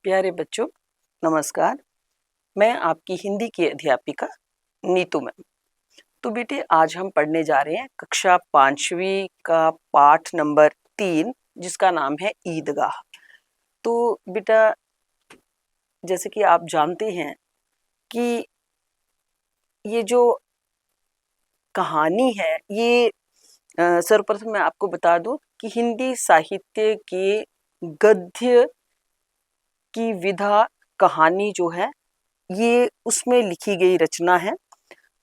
प्यारे बच्चों, नमस्कार। मैं आपकी हिंदी की अध्यापिका नीतू मैम। तो बेटे, आज हम पढ़ने जा रहे हैं कक्षा 5वीं का पाठ नंबर 3, जिसका नाम है ईदगाह। तो बेटा, जैसे कि आप जानते हैं कि ये जो कहानी है, ये सर्वप्रथम मैं आपको बता दूं कि हिंदी साहित्य के गद्य की विधा कहानी जो है, ये उसमें लिखी गई रचना है।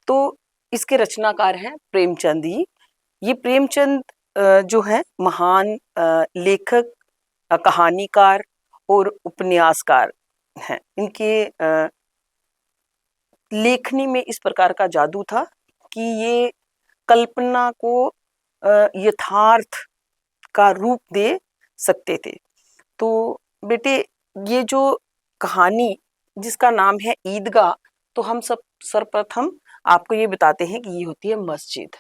तो इसके रचनाकार हैं प्रेमचंद ही। ये प्रेमचंद जो है महान लेखक, कहानीकार और उपन्यासकार हैं। इनके लेखनी में इस प्रकार का जादू था कि ये कल्पना को यथार्थ का रूप दे सकते थे। तो बेटे, ये जो कहानी जिसका नाम है ईदगाह, तो हम सब सर्वप्रथम आपको ये बताते हैं कि ये होती है मस्जिद,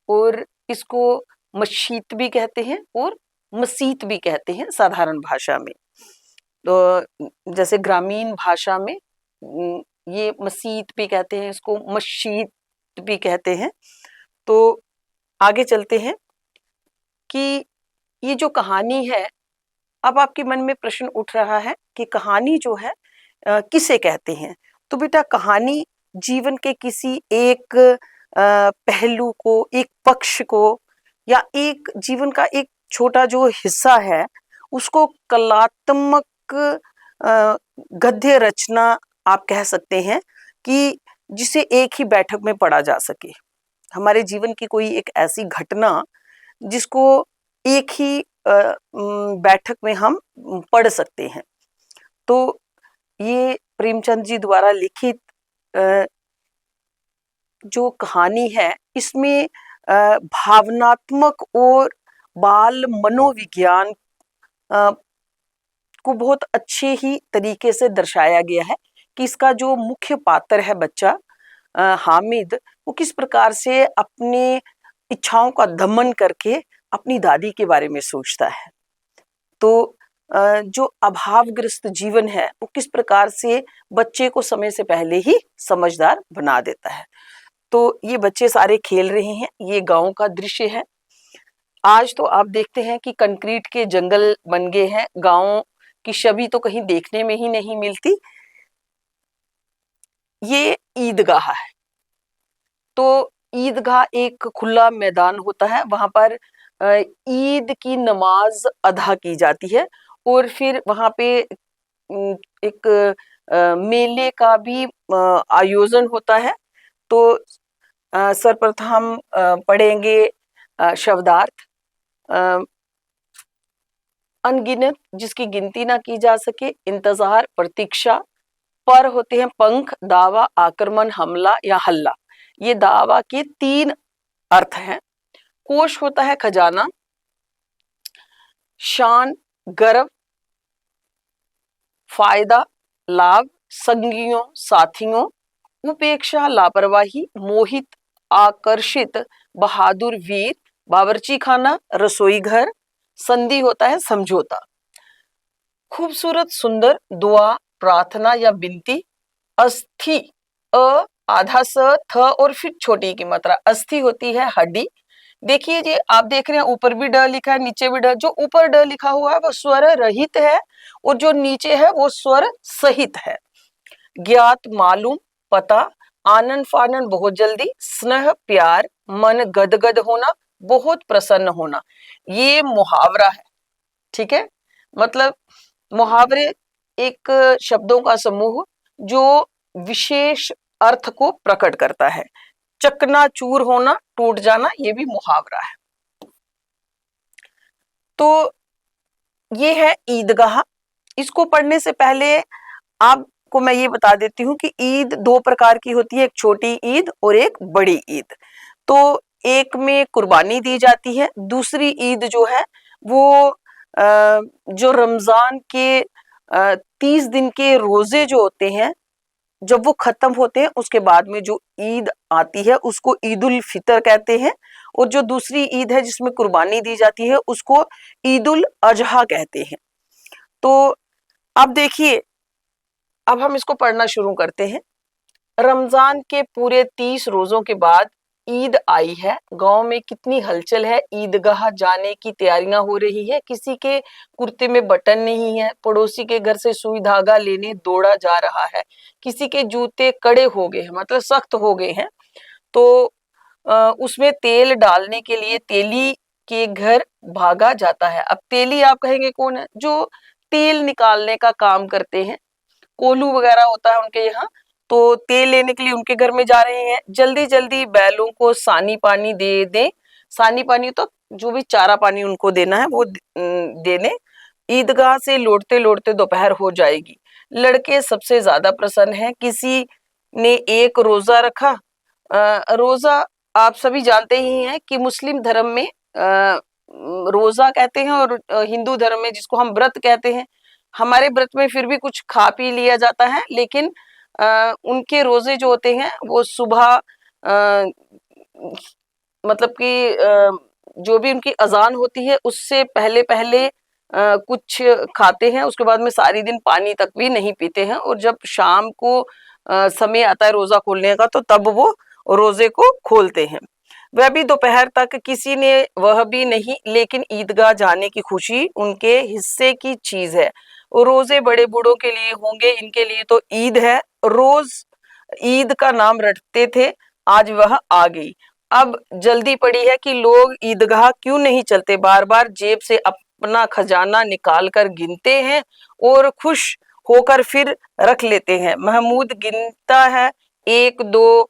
और इसको मस्जिद भी कहते हैं और मस्जिद भी कहते हैं साधारण भाषा में। तो जैसे ग्रामीण भाषा में ये मस्जिद भी कहते हैं, इसको मस्जिद भी कहते हैं। तो आगे चलते हैं कि ये जो कहानी है, अब आपके मन में प्रश्न उठ रहा है कि कहानी जो है किसे कहते हैं। तो बेटा, कहानी जीवन के किसी एक पहलू को, एक पक्ष को, या एक जीवन का एक छोटा जो हिस्सा है, उसको कलात्मक गद्य रचना आप कह सकते हैं कि जिसे एक ही बैठक में पढ़ा जा सके। हमारे जीवन की कोई एक ऐसी घटना जिसको एक ही बैठक में हम पढ़ सकते हैं। तो ये प्रेमचंद जी द्वारा लिखित जो कहानी है, इसमें भावनात्मक और बाल मनोविज्ञान को बहुत अच्छे ही तरीके से दर्शाया गया है कि इसका जो मुख्य पात्र है बच्चा हामिद, वो किस प्रकार से अपने इच्छाओं का दमन करके अपनी दादी के बारे में सोचता है। तो जो अभावग्रस्त जीवन है, वो किस प्रकार से बच्चे को समय से पहले ही समझदार बना देता है। तो ये बच्चे सारे खेल रहे हैं, ये गांव का दृश्य है। आज तो आप देखते हैं कि कंक्रीट के जंगल बन गए हैं, गांव की छवि तो कहीं देखने में ही नहीं मिलती। ये ईदगाह है। तो ईदगाह एक खुला मैदान होता है, वहां पर ईद की नमाज अदा की जाती है, और फिर वहां पे एक मेले का भी आयोजन होता है। तो सर्वप्रथम पढ़ेंगे शब्दार्थ। अनगिनत, जिसकी गिनती ना की जा सके। इंतजार, प्रतीक्षा। पर होते हैं पंख, दावा, आक्रमण, हमला या हल्ला। ये दावा के 3 अर्थ हैं। कोश होता है खजाना। शान, गर्व। फायदा, लाभ। संगियों, साथियों। उपेक्षा, लापरवाही। मोहित, आकर्षित। बहादुर, वीर। बावर्ची खाना, रसोई घर। संधि होता है समझौता। खूबसूरत, सुंदर। दुआ, प्रार्थना या विनती। अस्थि, अ आधा स, थ और फिर छोटी की मात्रा। अस्थि होती है हड्डी। देखिए जी, आप देख रहे हैं ऊपर भी ड लिखा है, नीचे भी ड। जो ऊपर ड लिखा हुआ है वो स्वर रहित है, और जो नीचे है वो स्वर सहित है। ज्ञात, मालूम, पता। आनन फानन, बहुत जल्दी। स्नेह, प्यार। मन, गदगद होना, बहुत प्रसन्न होना। ये मुहावरा है, ठीक है। मतलब मुहावरे एक शब्दों का समूह जो विशेष अर्थ को प्रकट करता है। चकनाचूर होना, टूट जाना, ये भी मुहावरा है। तो ये है ईदगाह। इसको पढ़ने से पहले आपको मैं ये बता देती हूँ कि ईद 2 प्रकार की होती है, एक छोटी ईद और एक बड़ी ईद। तो एक में कुर्बानी दी जाती है, दूसरी ईद जो है वो जो रमजान के 30 दिन के रोजे जो होते हैं, जब वो खत्म होते हैं उसके बाद में जो ईद आती है उसको ईद उल फितर कहते हैं, और जो दूसरी ईद है जिसमें कुर्बानी दी जाती है उसको ईद उल अजहा कहते हैं। तो अब देखिए, अब हम इसको पढ़ना शुरू करते हैं। रमजान के पूरे 30 रोजों के बाद ईद आई है। गांव में कितनी हलचल है, ईदगाह जाने की तैयारियां हो रही है। किसी के कुर्ते में बटन नहीं है, पड़ोसी के घर से सुई धागा लेने दौड़ा जा रहा है। किसी के जूते कड़े हो गए हैं, मतलब सख्त हो गए हैं, तो उसमें तेल डालने के लिए तेली के घर भागा जाता है। अब तेली आप कहेंगे कौन है? जो तेल निकालने का काम करते हैं, कोल्हू वगैरह होता है उनके यहाँ, तो तेल लेने के लिए उनके घर में जा रहे हैं। जल्दी जल्दी बैलों को सानी पानी दे दें। सानी पानी तो जो भी चारा पानी उनको देना है वो देने। ईदगाह से लौटते लौटते दोपहर हो जाएगी। लड़के सबसे ज्यादा प्रसन्न हैं। किसी ने एक रोजा रखा। रोजा आप सभी जानते ही हैं कि मुस्लिम धर्म में रोजा कहते हैं और हिंदू धर्म में जिसको हम व्रत कहते हैं। हमारे व्रत में फिर भी कुछ खा पी लिया जाता है, लेकिन उनके रोजे जो होते हैं वो सुबह मतलब कि जो भी उनकी अजान होती है उससे पहले पहले कुछ खाते हैं, उसके बाद में सारी दिन पानी तक भी नहीं पीते हैं, और जब शाम को समय आता है रोजा खोलने का तो तब वो रोजे को खोलते हैं। वह भी दोपहर तक किसी ने वह भी नहीं, लेकिन ईदगाह जाने की खुशी उनके हिस्से की चीज है। रोजे बड़े बूढ़ों के लिए होंगे, इनके लिए तो ईद है। रोज ईद का नाम रटते थे, आज वह आ गई। अब जल्दी पड़ी है कि लोग ईदगाह क्यों नहीं चलते, बार बार जेब से अपना खजाना निकाल कर गिनते हैं और खुश होकर फिर रख लेते हैं। महमूद गिनता है 1 2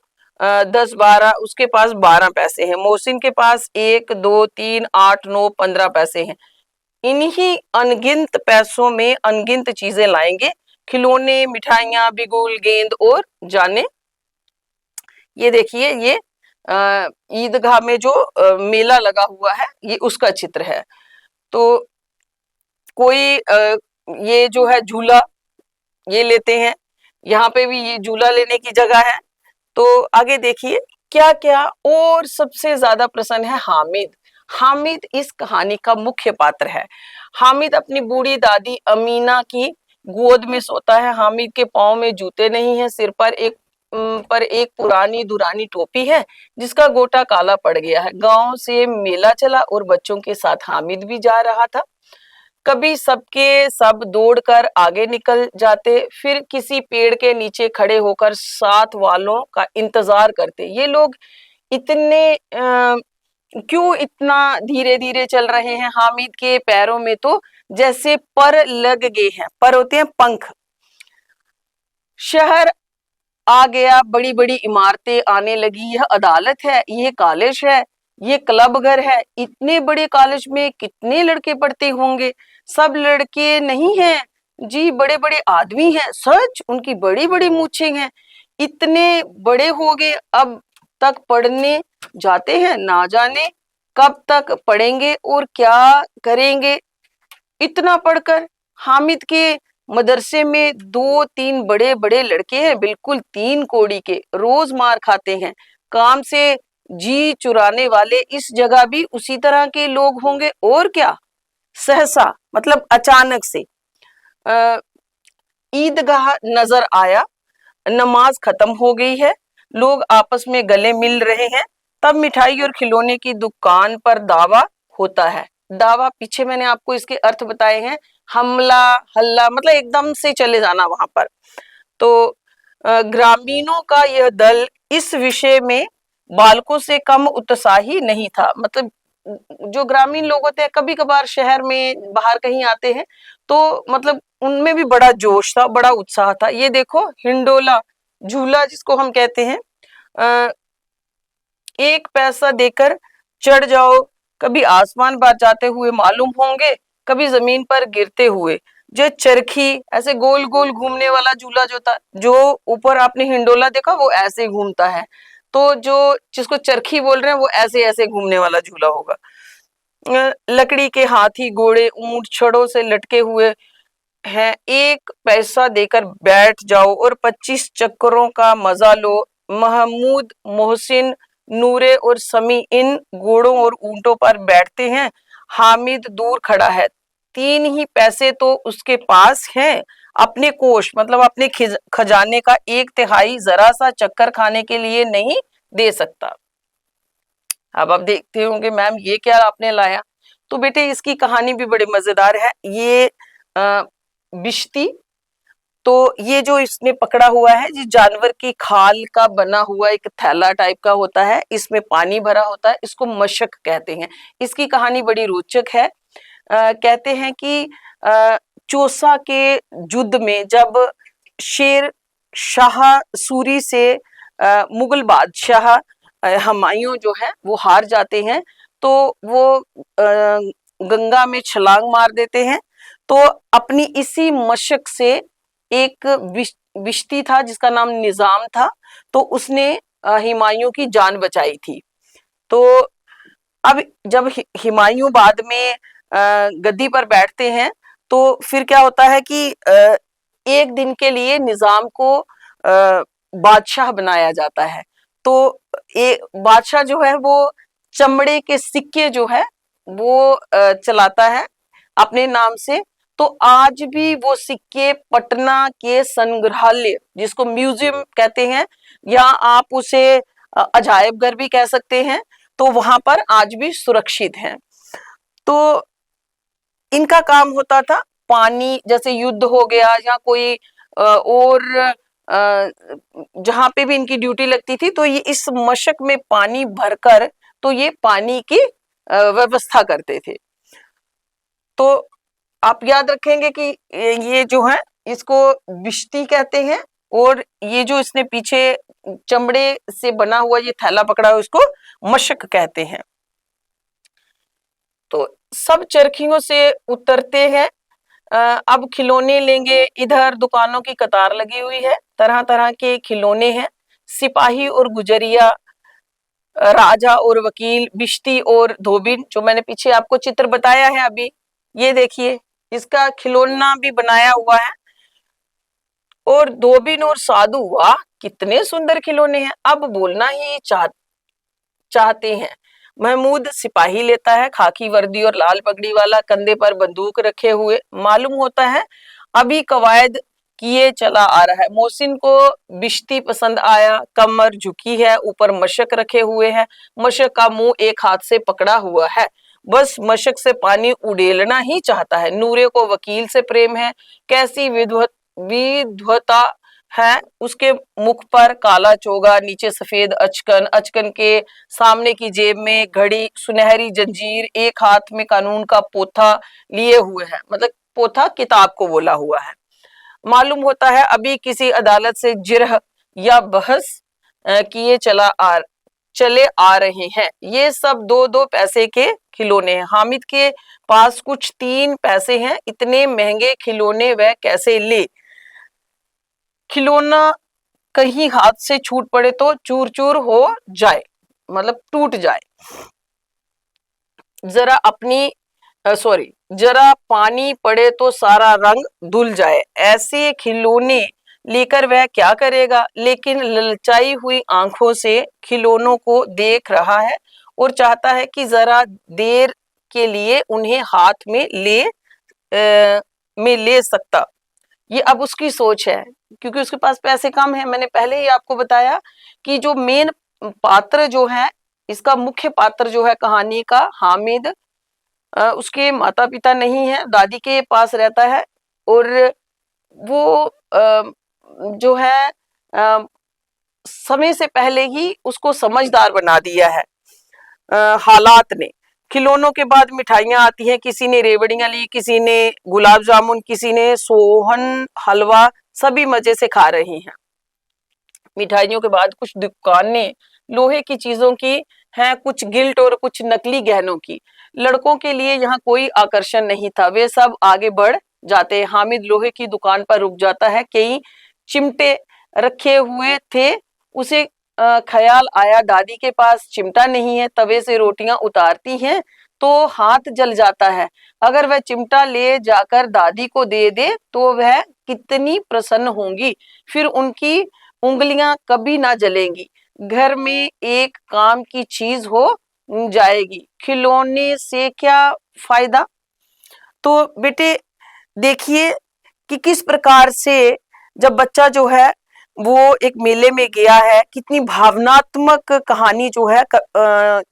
10 12, उसके पास 12 पैसे हैं। मोहसिन के पास 1 2 3 8 9 15 पैसे हैं। इन्हीं अनगिनत पैसों में अनगिनत चीजें लाएंगे, खिलौने, मिठाइयां, बिगुल, गेंद और जाने। ये देखिए, ये ईदगाह में जो मेला लगा हुआ है ये उसका चित्र है। तो कोई ये जो है झूला ये लेते हैं, यहाँ पे भी ये झूला लेने की जगह है। तो आगे देखिए क्या क्या। और सबसे ज्यादा प्रसन्न है हामिद। हामिद इस कहानी का मुख्य पात्र है। हामिद अपनी बूढ़ी दादी अमीना की गोद में सोता है। हामिद के पांव में जूते नहीं है, सिर पर एक पुरानी दुरानी टोपी है जिसका गोटा काला पड़ गया है। गांव से मेला चला और बच्चों के साथ हामिद भी जा रहा था। कभी सबके सब दौड़कर आगे निकल जाते, फिर किसी पेड़ के नीचे खड़े होकर साथ वालों का इंतजार करते। ये लोग इतने क्यों इतना धीरे धीरे चल रहे हैं? हामिद के पैरों में तो जैसे पर लग गए हैं। पर होते हैं पंख। शहर आ गया, बड़ी बड़ी इमारतें आने लगी। यह अदालत है, यह कॉलेज है, ये क्लब घर है। इतने बड़े कॉलेज में कितने लड़के पढ़ते होंगे? सब लड़के नहीं हैं जी, बड़े बड़े आदमी हैं। सच, उनकी बड़ी बड़ी मूछें हैं। इतने बड़े हो गए, अब तक पढ़ने जाते हैं, ना जाने कब तक पढ़ेंगे और क्या करेंगे इतना पढ़कर। हामिद के मदरसे में 2-3 बड़े बड़े लड़के हैं, बिल्कुल 3 कोड़ी के, रोज मार खाते हैं। काम से जी चुराने वाले। इस जगह भी उसी तरह के लोग होंगे और क्या। सहसा मतलब अचानक से ईदगाह नजर आया। नमाज खत्म हो गई है, लोग आपस में गले मिल रहे हैं। तब मिठाई और खिलौने की दुकान पर दावा होता है। दावा पीछे मैंने आपको इसके अर्थ बताए हैं। हमला, हल्ला मतलब एकदम से चले जाना वहां पर। तो ग्रामीणों का यह दल इस विषय में बालकों से कम उत्साही नहीं था। मतलब जो ग्रामीण लोग होते हैं, कभी कभार शहर में बाहर कहीं आते हैं, तो मतलब उनमें भी बड़ा जोश था, बड़ा उत्साह था। ये देखो हिंडोला, झूला जिसको हम कहते हैं, 1 पैसा देकर चढ़ जाओ। कभी आसमान पर जाते हुए मालूम होंगे, कभी जमीन पर गिरते हुए। जो चरखी ऐसे गोल गोल घूमने वाला झूला जो था, जो ऊपर आपने हिंडोला देखा वो ऐसे घूमता है, तो जो जिसको चरखी बोल रहे हैं वो ऐसे ऐसे घूमने वाला झूला होगा। लकड़ी के हाथी, घोड़े, ऊंट छड़ों से लटके हुए हैं। 1 पैसा देकर बैठ जाओ और 25 चक्करों का मजा लो। महमूद, मोहसिन, नूरे और समी इन घोड़ों और ऊंटों पर बैठते हैं। हामिद दूर खड़ा है। 3 ही पैसे तो उसके पास हैं, अपने कोष मतलब अपने खजाने का 1/3 जरा सा चक्कर खाने के लिए नहीं दे सकता। अब आप देखते होंगे मैम ये क्या आपने लाया, तो बेटे इसकी कहानी भी बड़ी मजेदार है। ये बिश्ती, तो ये जो इसने पकड़ा हुआ है, ये जानवर की खाल का बना हुआ एक थैला टाइप का होता है, इसमें पानी भरा होता है, इसको मशक कहते हैं। इसकी कहानी बड़ी रोचक है। कहते हैं कि चौसा के युद्ध में जब शेर शाह सूरी से मुगल बादशाह हुमायूं जो है वो हार जाते हैं, तो वो गंगा में छलांग मार देते हैं। तो अपनी इसी मशक से एक बिश्ती था जिसका नाम निजाम था, तो उसने हुमायूं की जान बचाई थी। तो अब जब हुमायूं बाद में गद्दी पर बैठते हैं, तो फिर क्या होता है कि एक दिन के लिए निजाम को बादशाह बनाया जाता है। तो एक बादशाह जो है वो चमड़े के सिक्के जो है वो चलाता है अपने नाम से। तो आज भी वो सिक्के पटना के संग्रहालय, जिसको म्यूजियम कहते हैं, या आप उसे अजायब घर भी कह सकते हैं, तो वहां पर आज भी सुरक्षित हैं। तो इनका काम होता था पानी, जैसे युद्ध हो गया या कोई और जहां पे भी इनकी ड्यूटी लगती थी, तो ये इस मशक में पानी भरकर तो ये पानी की व्यवस्था करते थे। तो आप याद रखेंगे कि ये जो है इसको बिश्ती कहते हैं, और ये जो इसने पीछे चमड़े से बना हुआ ये थैला पकड़ा है उसको मशक कहते हैं। तो सब चरखियों से उतरते हैं, अब खिलौने लेंगे। इधर दुकानों की कतार लगी हुई है, तरह तरह के खिलौने हैं। सिपाही और गुजरिया, राजा और वकील, बिश्ती और धोबिन, जो मैंने पीछे आपको चित्र बताया है अभी, ये देखिए इसका खिलौना भी बनाया हुआ है। और धोबिन और साधु, वाह कितने सुंदर खिलौने हैं, अब बोलना ही चाहते हैं। महमूद सिपाही लेता है, खाकी वर्दी और लाल पगड़ी वाला, कंधे पर बंदूक रखे हुए, मालूम होता है अभी कवायद किए चला आ रहा है। मोहसिन को बिश्ती पसंद आया, कमर झुकी है, ऊपर मशक रखे हुए है, मशक का मुंह एक हाथ से पकड़ा हुआ है, बस मशक से पानी उड़ेलना ही चाहता है। नूरे को वकील से प्रेम है, कैसी विद्वता है उसके मुख पर, काला चोगा, नीचे सफेद अचकन, अचकन के सामने की जेब में घड़ी, सुनहरी जंजीर, एक हाथ में कानून का पोथा लिए हुए है, मतलब पोथा किताब को बोला हुआ है। मालूम होता है अभी किसी अदालत से जिरह या बहस किए चले आ रहे हैं। ये सब 2-2 पैसे के खिलौने हैं। हामिद के पास कुछ 3 पैसे हैं, इतने महंगे खिलौने वह कैसे ले। खिलौना कहीं हाथ से छूट पड़े तो चूर चूर हो जाए, मतलब टूट जाए। जरा पानी पड़े तो सारा रंग धुल जाए। ऐसे खिलौने लेकर वह क्या करेगा, लेकिन ललचाई हुई आंखों से खिलौनों को देख रहा है और चाहता है कि जरा देर के लिए उन्हें हाथ में ले सकता। ये अब उसकी सोच है, क्योंकि उसके पास पैसे कम है। मैंने पहले ही आपको बताया कि जो मेन पात्र जो है, इसका मुख्य पात्र जो है कहानी का, हामिद, उसके माता पिता नहीं है, दादी के पास रहता है, और वो जो है समय से पहले ही उसको समझदार बना दिया है हालात ने। खिलौनों के बाद मिठाइयां आती हैं, किसी ने रेवड़ियां ली, किसी ने गुलाब जामुन, किसी ने सोहन हलवा, सभी मजे से खा रहे हैं। मिठाइयों के बाद कुछ दुकानें लोहे की चीजों की हैं, कुछ गिल्ट और कुछ नकली गहनों की। लड़कों के लिए यहाँ कोई आकर्षण नहीं था, वे सब आगे बढ़ जाते हैं। हामिद लोहे की दुकान पर रुक जाता है, कई चिमटे रखे हुए थे, उसे ख्याल आया दादी के पास चिमटा नहीं है, तवे से रोटियां उतारती हैं तो हाथ जल जाता है, अगर वह चिमटा ले जाकर दादी को दे दे तो वह कितनी प्रसन्न होंगी, फिर उनकी उंगलियां कभी ना जलेंगी, घर में एक काम की चीज हो जाएगी। खिलौने से क्या फायदा, तो बेटे देखिए कि किस प्रकार से जब बच्चा जो है वो एक मेले में गया है, कितनी भावनात्मक कहानी जो है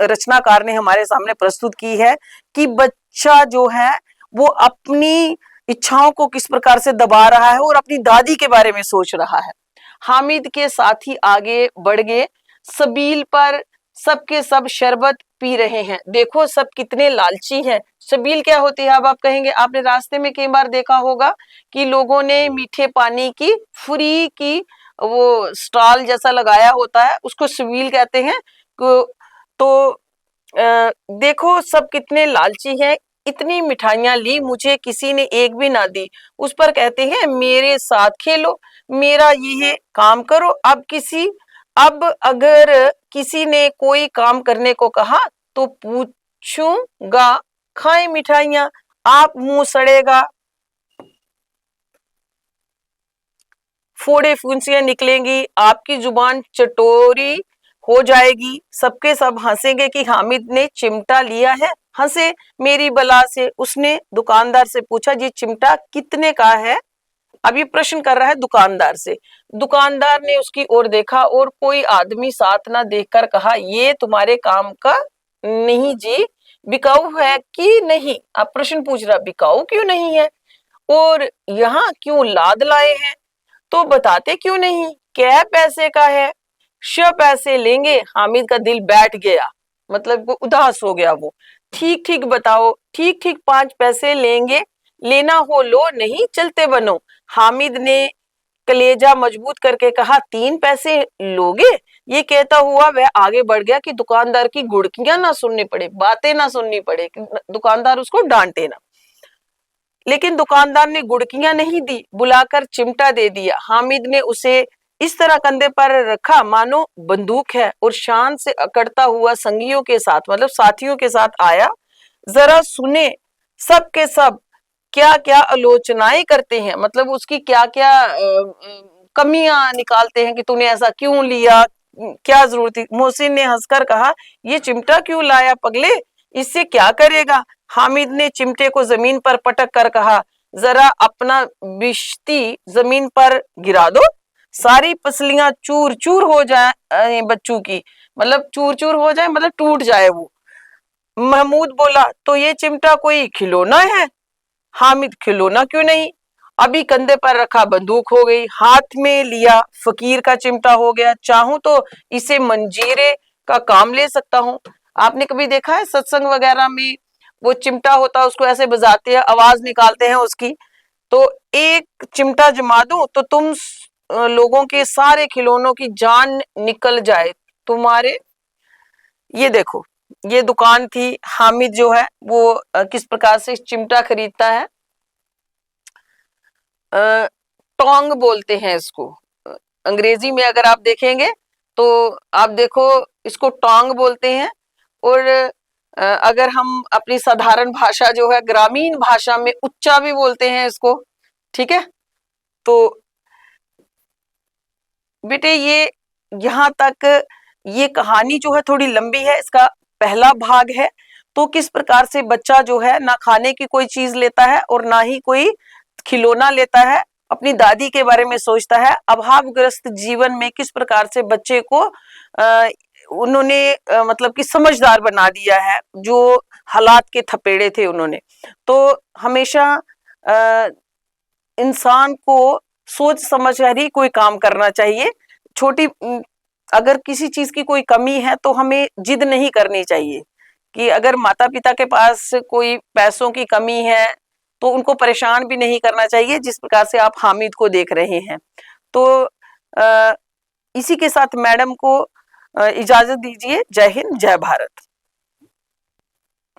रचनाकार ने हमारे सामने प्रस्तुत की है कि बच्चा जो है वो अपनी इच्छाओं को किस प्रकार से दबा रहा है और अपनी दादी के बारे में सोच रहा है। हामिद के साथी आगे बढ़ गए, सबील पर सबके सब शरबत पी रहे हैं। देखो सब कितने लालची हैं। सबील क्या होती है? अब आप कहेंगे, आपने रास्ते में कई बार देखा होगा कि लोगों ने मीठे पानी की फ्री की वो स्टॉल जैसा लगाया होता है, उसको सबील कहते हैं। तो देखो सब कितने लालची हैं, इतनी मिठाइयां ली, मुझे किसी ने एक भी ना दी। उस पर कहते हैं मेरे साथ खेलो, मेरा ये काम करो। अब अगर किसी ने कोई काम करने को कहा तो पूछूंगा, खाए मिठाइयां, आप मुंह सड़ेगा, फोड़े फुंसियां निकलेंगी, आपकी जुबान चटोरी हो जाएगी। सबके सब हंसेंगे कि हामिद ने चिमटा लिया है। हंसे मेरी बला से। उसने दुकानदार से पूछा, जी चिमटा कितने का है? अब ये प्रश्न कर रहा है दुकानदार से। दुकानदार ने उसकी ओर देखा और कोई आदमी साथ ना देखकर कहा, ये तुम्हारे काम का नहीं जी, बिकाऊ है कि नहीं? अब प्रश्न पूछ रहा, बिकाऊ क्यों नहीं है और यहाँ क्यों लाद लाए हैं? तो बताते क्यों नहीं? क्या पैसे का है? 100 पैसे लेंगे। हामिद का दिल बैठ गया, मतलब वो उदास हो गया। वो ठीक ठीक बताओ, ठीक ठीक 5 पैसे लेंगे, लेना हो लो, नहीं चलते बनो। हामिद ने कलेजा मजबूत करके कहा, 3 पैसे लोगे? ये कहता हुआ वह आगे बढ़ गया कि दुकानदार की गुड़कियां ना सुननी पड़े, बातें ना सुननी पड़े, दुकानदार उसको डांटे ना। लेकिन दुकानदार ने गुड़कियां नहीं दी, बुलाकर चिमटा दे दिया। हामिद ने उसे इस तरह कंधे पर रखा मानो बंदूक है और शान से अकड़ता हुआ संगियों के साथ, मतलब साथियों के साथ आया। जरा सुने सब के सब क्या क्या आलोचनाएं करते हैं, मतलब उसकी क्या क्या कमियां निकालते हैं कि तूने ऐसा क्यों लिया, क्या जरूरत थी। मोहसिन ने हंसकर कहा, ये चिमटा क्यों लाया पगले, इससे क्या करेगा? हामिद ने चिमटे को जमीन पर पटक कर कहा, जरा अपना बिश्ती जमीन पर गिरा दो, सारी पसलियां चूर चूर हो जाए बच्चों की, मतलब चूर चूर हो जाए मतलब टूट जाए वो। महमूद बोला, तो ये चिमटा कोई खिलौना है? हामिद, खिलौना क्यों नहीं, अभी कंधे पर रखा बंदूक हो गई, हाथ में लिया फकीर का चिमटा हो गया, चाहूं तो इसे मंजीरे का काम ले सकता हूँ। आपने कभी देखा है सत्संग वगैरह में वो चिमटा होता है, उसको ऐसे बजाते हैं, आवाज निकालते हैं उसकी। तो एक चिमटा जमा दूं तो तुम लोगों के सारे खिलौनों की जान निकल जाए तुम्हारे। ये देखो, ये दुकान थी। हामिद जो है वो किस प्रकार से चिमटा खरीदता है। टोंग बोलते हैं इसको, अंग्रेजी में अगर आप देखेंगे तो आप देखो इसको टोंग बोलते हैं। और अगर हम अपनी साधारण भाषा जो है, ग्रामीण भाषा में उच्चा भी बोलते हैं इसको, ठीक है। तो बेटे ये यहाँ तक ये कहानी जो है थोड़ी लंबी है, इसका पहला भाग है। तो किस प्रकार से बच्चा जो है ना खाने की कोई चीज लेता है और ना ही कोई खिलौना लेता है, अपनी दादी के बारे में सोचता है। अभावग्रस्त जीवन में किस प्रकार से बच्चे को उन्होंने मतलब कि समझदार बना दिया है, जो हालात के थपेड़े थे उन्होंने। तो हमेशा इंसान को सोच समझ कर ही कोई काम करना चाहिए। छोटी अगर किसी चीज की कोई कमी है तो हमें जिद नहीं करनी चाहिए कि अगर माता पिता के पास कोई पैसों की कमी है तो उनको परेशान भी नहीं करना चाहिए, जिस प्रकार से आप हामिद को देख रहे हैं। तो इसी के साथ मैडम को इजाजत दीजिए। जय हिंद, जय भारत।